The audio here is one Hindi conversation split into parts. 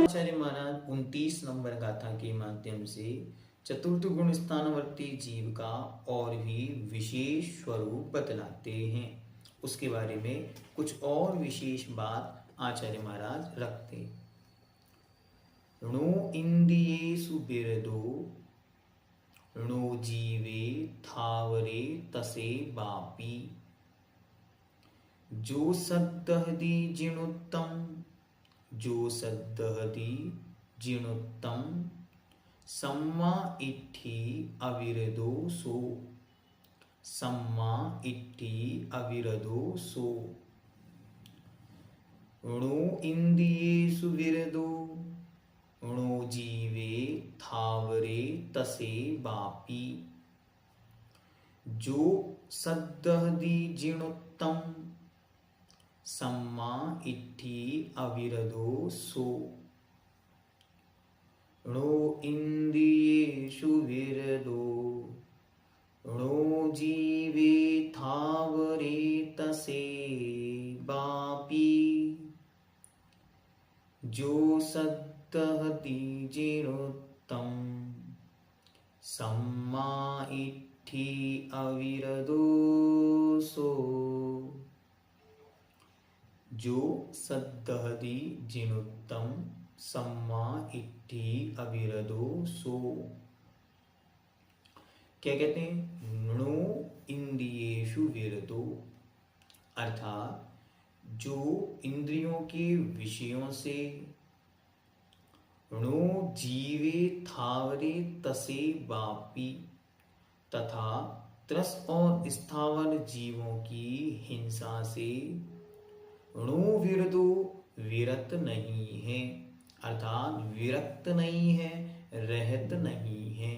आचार्य महाराज 29 नंबर गाथा के माध्यम से चतुर्थ गुण स्थानवर्ती जीव का और भी विशेष स्वरूप बतलाते हैं। उसके बारे में कुछ और विशेष बात आचार्य महाराज रखते। णो इंद्रियेषु बिरदो णो जीवे थावरे तसे वापी जो सद्दहति जिणोत्तम जो सद्दहति जिणोत्तम सम्मा इट्ठी अविरदो सो सम्मा इट्ठी अविरदो सो णो इंद्रियेषु विरदो णो जीवे थावरे तसे वापी जो सद्दहति जिणोत्तम सम्मा इट्ठी अविरदो सो णो इंद्रियेषु विरदो णो जीवे थावरे तसे वापी जो सद्दहति जिणोत्तम सम्मा इट्ठी अविरदो सो जो सद्दहति जिणोत्तम सम्मा इट्ठी अविरदो सो। क्या कहते हैं? णो इंद्रियेषु विरदो, अर्थात जो इंद्रियों के विषयों से णो जीवे थावरे तसे वापी तथा त्रस और स्थावर जीवों की हिंसा से णो विरदो विरत नहीं है, अर्थात विरक्त नहीं है, रहत नहीं है।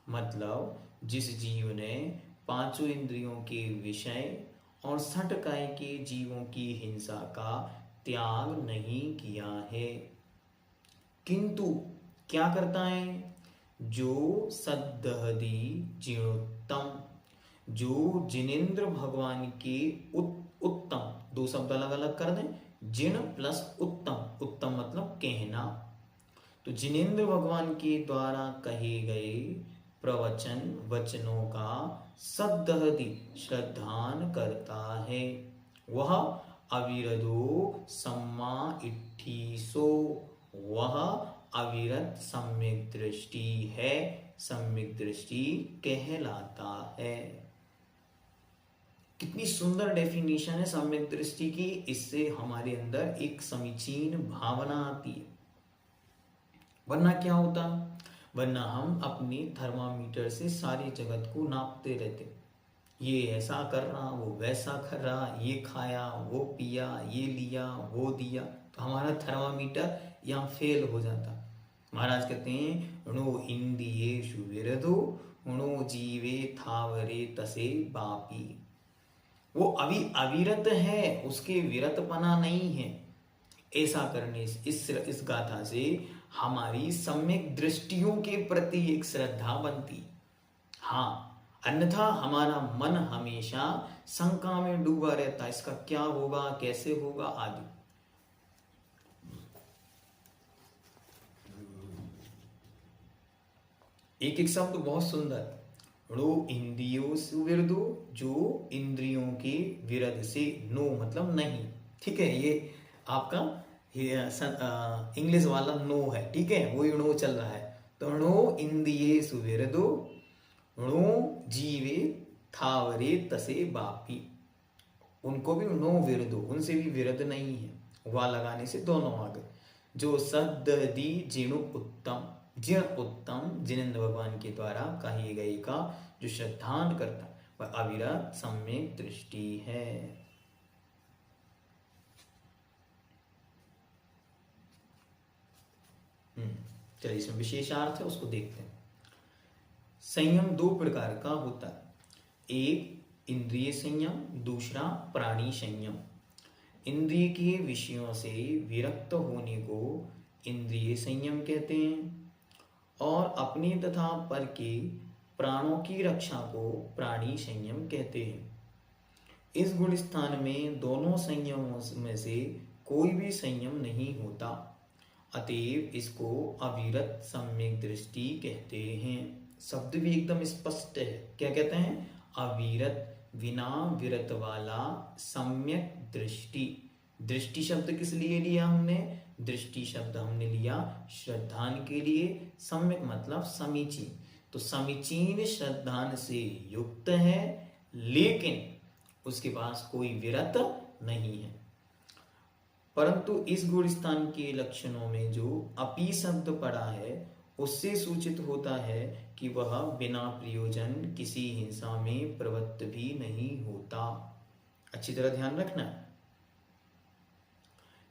मतलब जिस जीव ने पांचों इंद्रियों के विषय और षटकाय के जीवों की हिंसा का त्याग नहीं किया है, किंतु क्या करता है? जो सद्दहति जिणोत्तम, जो जिनेन्द्र भगवान के उत्तम, दो शब्द अलग अलग कर दें, जिण प्लस उत्तम, उत्तम मतलब कहना, तो जिनेन्द्र भगवान के द्वारा कहे गए प्रवचन वचनों का सद्दहति श्रद्धान करता है, वह अविरदो सम्मा इट्ठी सो, वह अविरत सम्यक दृष्टि है, सम्यक दृष्टि कहलाता है। कितनी सुंदर डेफिनेशन है सम्यक दृष्टि की। इससे हमारे अंदर एक समीचीन भावना आती है। वरना क्या होता? वरना हम अपने थर्मामीटर से सारे जगत को नापते रहते, ये ऐसा कर रहा, वो वैसा कर रहा, ये खाया, वो पिया, ये लिया, वो दिया, तो हमारा थर्मामीटर यहाँ फेल हो जाता। महाराज कहते हैं णो इंद्रियेषु विरदो णो जीवे थावरे तसे वापी, वो अभी अविरत है, उसके विरतपना नहीं है। ऐसा करने से इस गाथा से हमारी सम्यक दृष्टियों के प्रति एक श्रद्धा बनती। हाँ, अन्यथा हमारा मन हमेशा शंका में डूबा रहता, इसका क्या होगा, कैसे होगा आदि। एक एक शब्द बहुत सुंदर, णो इंद्रियों विरदो, जो इंद्रियों के विरद से, नो मतलब नहीं, ठीक है, ये आपका इंग्लिश वाला नो है, ठीक है, वही णो चल रहा है। तो णो इंद्रियेषु विरदो णो जीवे थावरे तसे वापी, उनको भी णो विरदो, उनसे भी विरद नहीं है, वा लगाने से दोनों आ गए। जो सद्दहति जिणु उत्तम, जिण उत्तम जिनेन्द्र भगवान के द्वारा कहे गए का जो श्रद्धान करता वह अविरत सम्यक दृष्टि है। चलिए इसमें विशेषार्थ है, उसको देखते हैं। संयम दो प्रकार का होता है, एक इंद्रिय संयम, दूसरा प्राणी संयम। इंद्रिय के विषयों से विरक्त होने को इंद्रिय संयम कहते हैं और अपने तथा पर के प्राणों की रक्षा को प्राणी संयम कहते हैं। इस गुण स्थान में दोनों संयमों में से कोई भी संयम नहीं होता, अतएव इसको अविरत सम्यक दृष्टि कहते हैं। शब्द भी एकदम स्पष्ट है, क्या कहते हैं? अविरत, बिना विरत वाला सम्यक दृष्टि। दृष्टि शब्द किस लिए लिया हमने? दृष्टि शब्द हमने लिया श्रद्धान के लिए, सम्यक मतलब समीचीन। तो समीचीन श्रद्धान से युक्त है, लेकिन उसके पास कोई विरत नहीं है। परंतु इस गुण स्थान के लक्षणों में जो अपि शब्द पड़ा है, उससे सूचित होता है कि वह बिना प्रयोजन किसी हिंसा में प्रवृत्त भी नहीं होता। अच्छी तरह ध्यान रखना।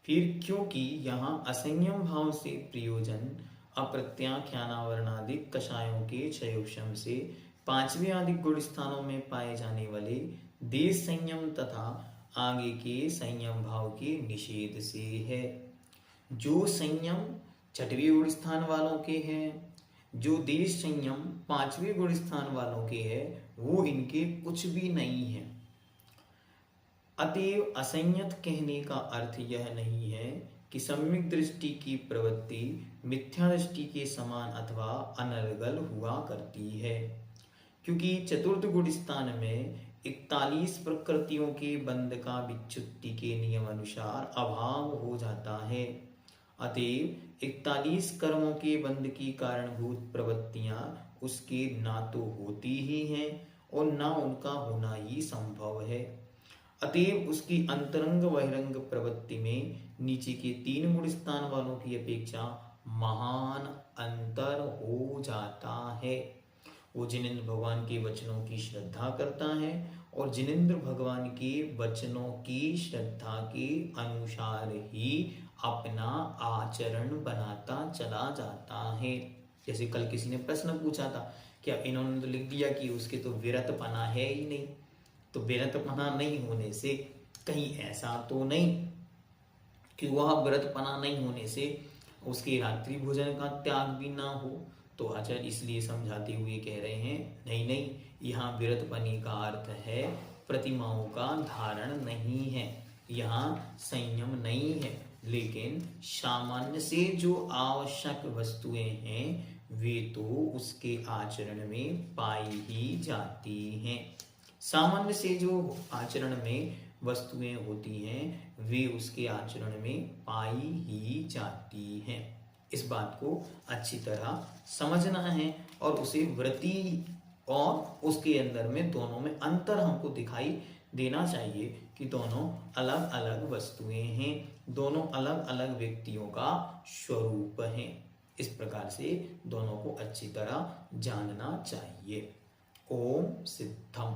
फिर क्योंकि यहाँ असंयम भाव से प्रयोजन अप्रत्याख्यानावरणादिक कषायों के क्षयोक्षम से पांचवें आदि गुण स्थानों में पाए जाने वाले देश संयम तथा आगे के संयम भाव के निषेध से है। जो संयम छठवें गुण स्थान वालों के हैं, जो देश संयम पांचवें गुण स्थान वालों के हैं, वो इनके कुछ भी नहीं है। अतएव असंयत कहने का अर्थ यह नहीं है कि सम्यक दृष्टि की प्रवृत्ति मिथ्या दृष्टि के समान अथवा अनर्गल हुआ करती है, क्योंकि चतुर्थ गुण स्थान में 41 प्रकृतियों के बंध का विच्युति के नियम अनुसार अभाव हो जाता है। अतएव 41 कर्मों के बंध की कारणभूत प्रवृत्तियां उसके ना तो होती ही हैं और ना उनका होना ही संभव है। अतएव उसकी अंतरंग बहिरंग प्रवृत्ति में नीचे के 3 गुण स्थान वालों की अपेक्षा महान अंतर हो जाता है। वो जिनेंद्र भगवान के वचनों की श्रद्धा करता है और जिनेंद्र भगवान के वचनों की श्रद्धा के अनुसार ही अपना आचरण बनाता चला जाता है। जैसे कल किसी ने प्रश्न पूछा था, क्या इन्होंने तो लिख दिया कि उसके तो विरतपना है ही नहीं, तो विरतपना नहीं होने से कहीं ऐसा तो नहीं कि वह विरतपना नहीं होने से उसके रात्रि भोजन का त्याग भी ना हो। तो आचार्य इसलिए समझाते हुए कह रहे हैं, नहीं नहीं, यहाँ विरतपने का अर्थ है प्रतिमाओं का धारण नहीं है, यहाँ संयम नहीं है, लेकिन सामान्य से जो आवश्यक वस्तुएं हैं वे तो उसके आचरण में पाई ही जाती हैं। सामान्य से जो आचरण में वस्तुएं होती हैं वे उसके आचरण में पाई ही जाती हैं। इस बात को अच्छी तरह समझना है और उसे वृत्ति और उसके अंदर में दोनों में अंतर हमको दिखाई देना चाहिए कि दोनों अलग अलग वस्तुएं हैं, दोनों अलग अलग व्यक्तियों का स्वरूप हैं। इस प्रकार से दोनों को अच्छी तरह जानना चाहिए। ओम सिद्धम।